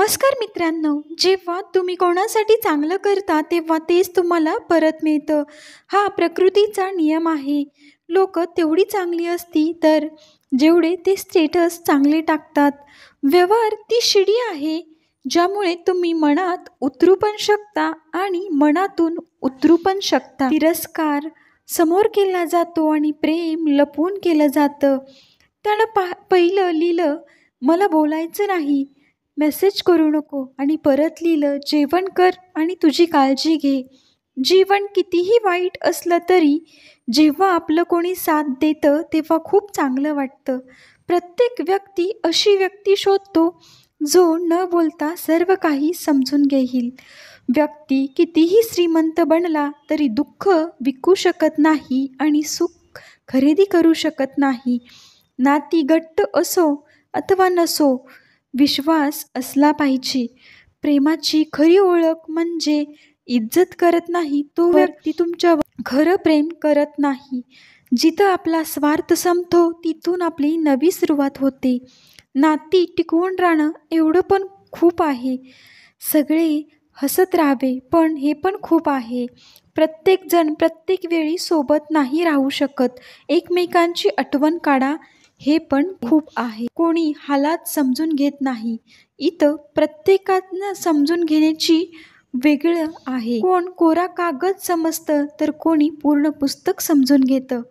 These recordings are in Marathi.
नमस्कार मित्रांनो, जेव्हा तुम्ही कोणासाठी चांगलं करता तेव्हा तेच तुम्हाला परत मिळतं. हा प्रकृतीचा नियम आहे. लोक तेवढी चांगली असती तर जेवढे ते स्टेटस चांगले टाकतात. व्यवहार ती शिडी आहे ज्यामुळे तुम्ही मनात उतरू पण शकता आणि मनातून उतरू पण शकता. तिरस्कार समोर केला जातो आणि प्रेम लपवून केलं जातं. त्यानं पहिलं लिहिलं, मला बोलायचं नाही, मेसेज करू नको, आणि परत लिहिलं, जेवण कर आणि तुझी काळजी घे. जीवन कितीही वाईट असलं तरी जेव्हा आपलं कोणी साथ देतं तेव्हा खूप चांगलं वाटतं. प्रत्येक व्यक्ती अशी व्यक्ती शोधतो जो न बोलता सर्व काही समजून घेईल. व्यक्ती कितीही श्रीमंत बनला तरी दुःख विकू शकत नाही आणि सुख खरेदी करू शकत नाही. नाती घट्ट असो अथवा नसो, विश्वास असला पाहिजे. प्रेमाची खरी ओळख म्हणजे इज्जत करत नाही तो व्यक्ती तुमच्यावर खरं प्रेम करत नाही. जिथं आपला स्वार्थ संपतो तिथून आपली नवी सुरुवात होते. नाती टिकवून राहणं एवढं पण खूप आहे. सगळे हसत राहावे पण हे पण खूप आहे. प्रत्येकजण प्रत्येक वेळी सोबत नाही राहू शकत. एकमेकांची आठवण काढा हे पण खूप आहे. कोणी हालात समजून घेत नाही. इथं प्रत्येकानं समजून घेण्याची वेगळं आहे. कोण कोरा कागद समजतं तर कोणी पूर्ण पुस्तक समजून घेतं.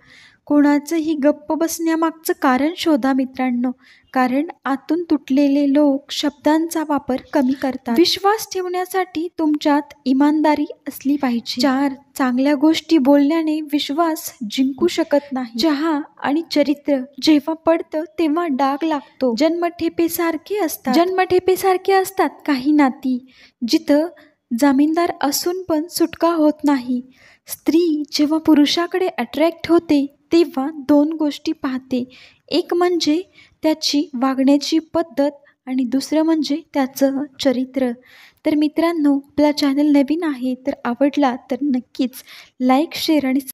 कोणाचंही गप्प बसण्यामागचं कारण शोधा मित्रांनो, कारण आतून तुटलेले लोक शब्दांचा वापर कमी करतात. विश्वास ठेवण्यासाठी तुमच्यात इमानदारी असली पाहिजे. 4 चांगल्या गोष्टी बोलण्याने विश्वास जिंकू शकत नाही. चहा आणि चरित्र जेव्हा पडतं तेव्हा डाग लागतो. जन्मठेपेसारखे असतात काही नाती, जिथं जामीनदार असून पण सुटका होत नाही. स्त्री जेव्हा पुरुषाकडे अट्रॅक्ट होते तेव्हा 2 गोष्टी पाहते. एक म्हणजे त्याची वागण्याची पद्धत आणि दुसरं म्हणजे त्याचं चरित्र. तर मित्रांनो, आपला चॅनल नवीन आहे तर आवडला तर नक्कीच लाईक, शेअर आणि